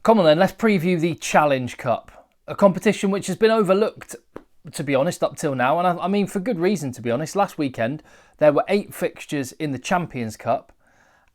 Come on then, let's preview the Challenge Cup, a competition which has been overlooked, to be honest, up till now. And I mean, for good reason, to be honest. Last weekend, there were 8 fixtures in the Champions Cup,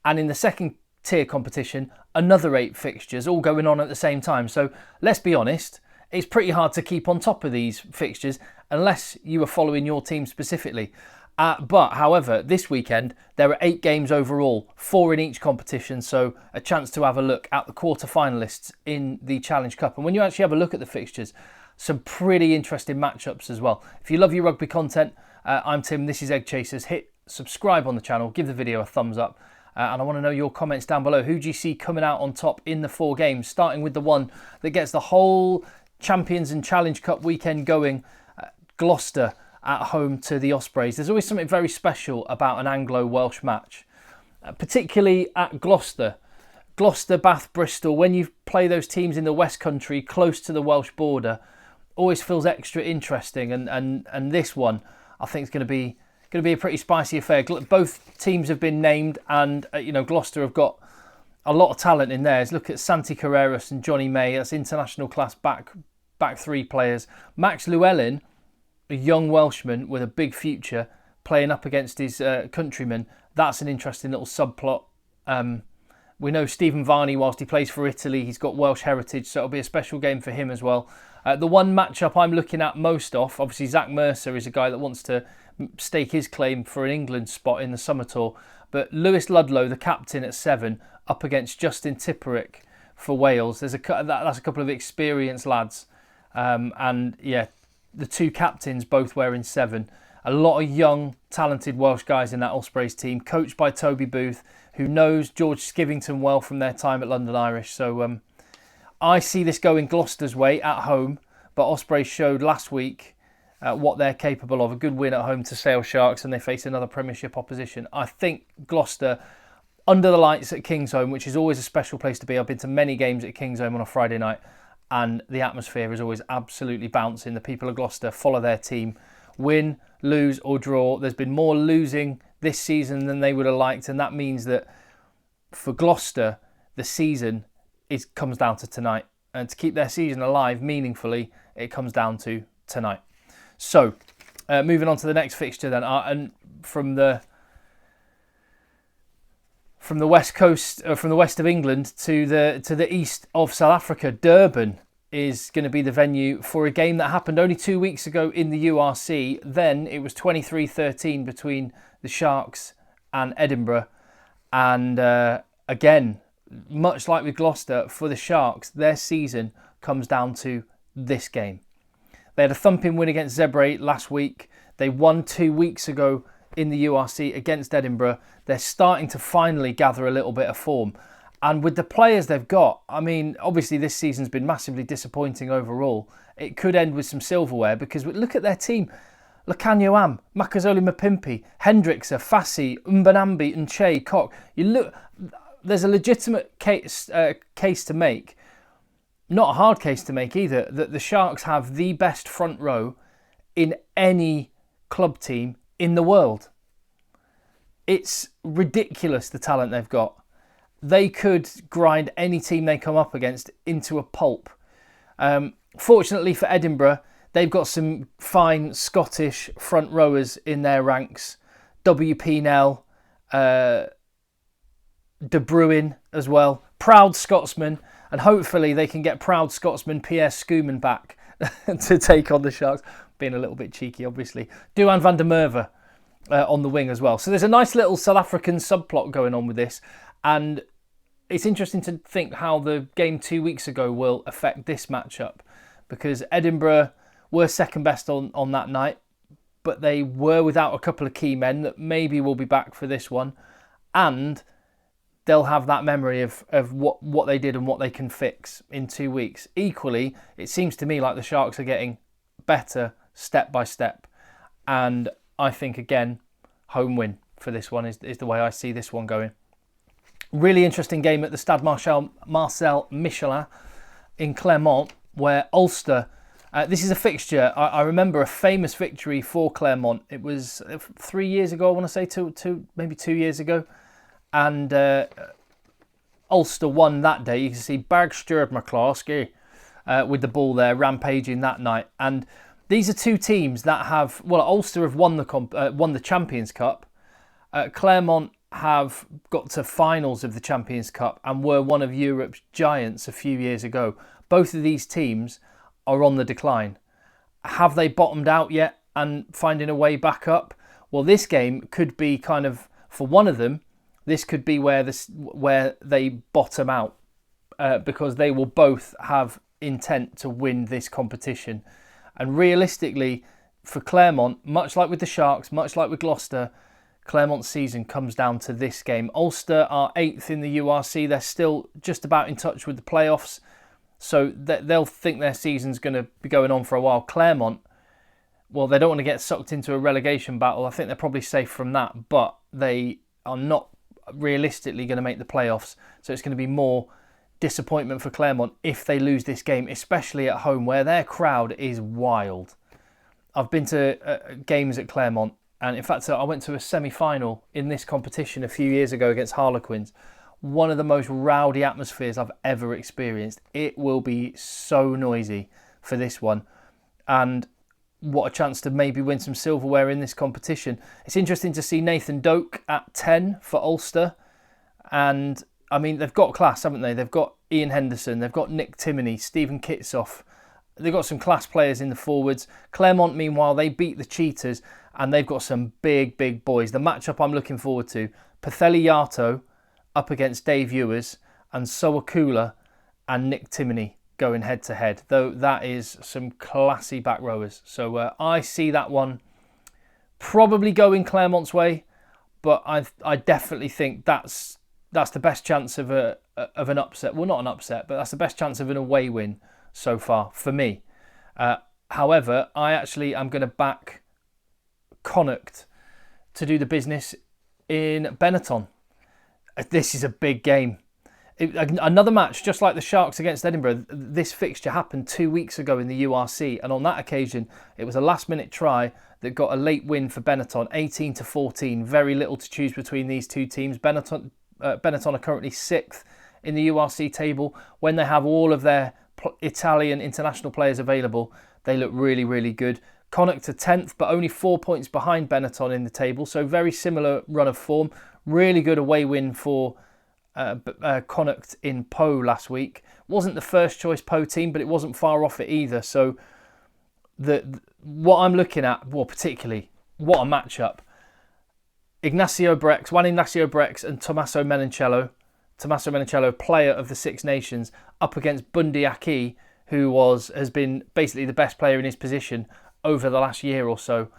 and in the second tier competition, another 8 fixtures, all going on at the same time. So let's be honest, it's pretty hard to keep on top of these fixtures unless you are following your team specifically. But, however, this weekend, there are 8 games overall, 4 in each competition, so a chance to have a look at the quarter-finalists in the Challenge Cup. And when you actually have a look at the fixtures, some pretty interesting matchups as well. If you love your rugby content, I'm Tim, this is Egg Chasers. Hit subscribe on the channel, give the video a thumbs up, and I want to know your comments down below. Who do you see coming out on top in the 4 games, starting with the one that gets the whole Champions and Challenge Cup weekend going, Gloucester at home to the Ospreys. There's always something very special about an Anglo-Welsh match, particularly at Gloucester. Gloucester, Bath, Bristol, when you play those teams in the West Country, close to the Welsh border, always feels extra interesting. And this one, I think, is going to be a pretty spicy affair. Both teams have been named, and Gloucester have got a lot of talent in theirs. Look at Santi Carreras and Johnny May. That's international class back 3 players. Max Llewellyn, a young Welshman with a big future, playing up against his countrymen. That's an interesting little subplot. We know Stephen Varney, whilst he plays for Italy, he's got Welsh heritage, so it'll be a special game for him as well. The one matchup I'm looking at most of, obviously Zach Mercer is a guy that wants to stake his claim for an England spot in the summer tour. But Lewis Ludlow, the captain at 7, up against Justin Tipperick for Wales. That's a couple of experienced lads. And yeah, the 2 captains both wearing 7. A lot of young, talented Welsh guys in that Ospreys team, coached by Toby Booth, who knows George Skivington well from their time at London Irish. So I see this going Gloucester's way at home, but Ospreys showed last week what they're capable of. A good win at home to Sale Sharks, and they face another Premiership opposition. I think Gloucester, under the lights at Kingsholm, which is always a special place to be. I've been to many games at Kingsholm on a Friday night, and the atmosphere is always absolutely bouncing. The people of Gloucester follow their team. Win, lose or draw. There's been more losing this season than they would have liked, and that means that for Gloucester, the season comes down to tonight. And to keep their season alive meaningfully, it comes down to tonight. So, moving on to the next fixture then, and from the west coast, from the west of England to the east of South Africa, Durban is going to be the venue for a game that happened only 2 weeks ago in the URC. Then it was 23-13 between the Sharks and Edinburgh. And again, much like with Gloucester, for the Sharks, their season comes down to this game. They had a thumping win against Zebre last week. They won 2 weeks ago in the URC against Edinburgh. They're starting to finally gather a little bit of form. And with the players they've got, I mean, obviously this season's been massively disappointing overall. It could end with some silverware, because look at their team. Lakanyoam, Makazole Mapimpi, Hendrickse, Fassi, Mbanambi and Che, Cock. You look, there's a legitimate case to make. Not a hard case to make either, that the Sharks have the best front row in any club team in the world. It's ridiculous, the talent they've got. They could grind any team they come up against into a pulp. Fortunately for Edinburgh, they've got some fine Scottish front rowers in their ranks. W.P. Nell, De Bruyne as well. Proud Scotsman. And hopefully they can get proud Scotsman Pierre Schoeman back to take on the Sharks. Being a little bit cheeky, obviously. Duan van der Merwe on the wing as well. So there's a nice little South African subplot going on with this. And it's interesting to think how the game 2 weeks ago will affect this matchup, because Edinburgh were second best on that night, but they were without a couple of key men that maybe will be back for this one, and they'll have that memory of what they did and what they can fix in 2 weeks. Equally, it seems to me like the Sharks are getting better step by step, and I think, again, home win for this one is the way I see this one going. Really interesting game at the Stade Marcel Michelin in Clermont, where Ulster, this is a fixture, I remember a famous victory for Clermont. It was 3 years ago, I want to say, maybe 2 years ago. And Ulster won that day. You can see Bergstjord McCloskey with the ball there, rampaging that night. And these are two teams that have, well, Ulster have won the Champions Cup. Claremont have got to finals of the Champions Cup and were one of Europe's giants a few years ago. Both of these teams are on the decline. Have they bottomed out yet and finding a way back up? Well, this game could be kind of, for one of them, this could be where they bottom out because they will both have intent to win this competition. And realistically, for Claremont, much like with the Sharks, much like with Gloucester, Claremont's season comes down to this game. Ulster are 8th in the URC. They're still just about in touch with the playoffs, so they'll think their season's going to be going on for a while. Claremont, well, they don't want to get sucked into a relegation battle. I think they're probably safe from that, but they are not realistically going to make the playoffs. So it's going to be more disappointment for Claremont if they lose this game, especially at home where their crowd is wild. I've been to games at Claremont, and in fact I went to a semi-final in this competition a few years ago against Harlequins. One of the most rowdy atmospheres I've ever experienced. It will be so noisy for this one, and what a chance to maybe win some silverware in this competition. It's interesting to see Nathan Doak at 10 for Ulster, and I mean, they've got class, haven't they? They've got Ian Henderson, they've got Nick Timoney, Stephen Kitsoff. They've got some class players in the forwards. Claremont, meanwhile, they beat the Cheetahs and they've got some big boys. The matchup I'm looking forward to, Patheli Yato up against Dave Ewers and Sowakula and Nick Timoney going head to head. Though that is some classy back rowers. So I see that one probably going Claremont's way, but I definitely think that's the best chance of an upset. Well, not an upset, but that's the best chance of an away win so far for me. However, I actually am going to back Connacht to do the business in Benetton. This is a big game. Another match, just like the Sharks against Edinburgh. This fixture happened 2 weeks ago in the URC, and on that occasion, it was a last-minute try that got a late win for Benetton, 18-14. Very little to choose between these two teams. Benetton are currently 6th in the URC table. When they have all of their Italian international players available, they look really good. Connacht are 10th, but only 4 points behind Benetton in the table, so very similar run of form. Really good away win for Connacht in Po last week. Wasn't the first choice Po team, but it wasn't far off it either. So what I'm looking at, well, particularly, what a matchup. Juan Ignacio Brex and Tommaso Menoncello, player of the Six Nations, up against Bundy Aki, who has been basically the best player in his position over the last year or so.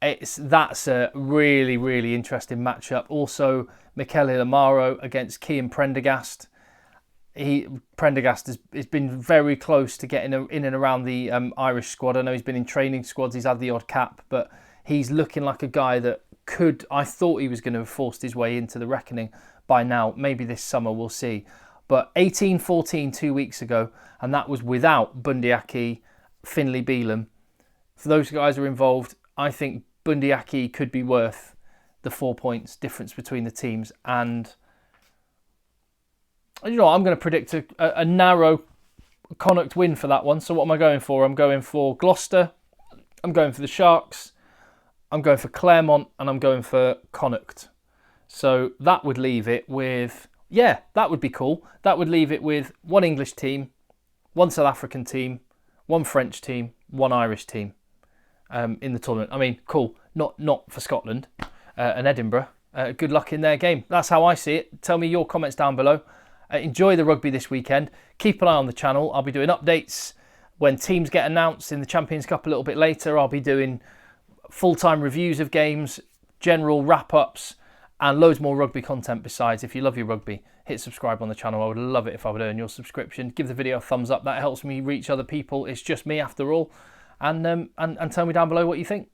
That's a really interesting matchup. Also, Michele Amaro against Cian Prendergast. Prendergast has been very close to getting in and around the Irish squad. I know he's been in training squads, he's had the odd cap, but he's looking like a guy that I thought he was going to have forced his way into the reckoning by now. Maybe this summer, we'll see. But 18-14 2 weeks ago, and that was without Bundy Aki, Finlay Beelum. For those guys who are involved, I think Bundy Aki could be worth the 4 points difference between the teams. And you know, I'm going to predict a narrow Connacht win for that one. So what am I going for? I'm going for Gloucester, I'm going for the Sharks, I'm going for Claremont, and I'm going for Connacht. So that would leave it with, yeah, that would be cool. That would leave it with one English team, one South African team, one French team, one Irish team in the tournament. I mean, cool. Not for Scotland and Edinburgh. Good luck in their game. That's how I see it. Tell me your comments down below. Enjoy the rugby this weekend. Keep an eye on the channel. I'll be doing updates when teams get announced in the Champions Cup a little bit later. I'll be doing full-time reviews of games, general wrap-ups, and loads more rugby content besides. If you love your rugby, hit subscribe on the channel. I would love it if I would earn your subscription. Give the video a thumbs up. That helps me reach other people. It's just me after all. And tell me down below what you think.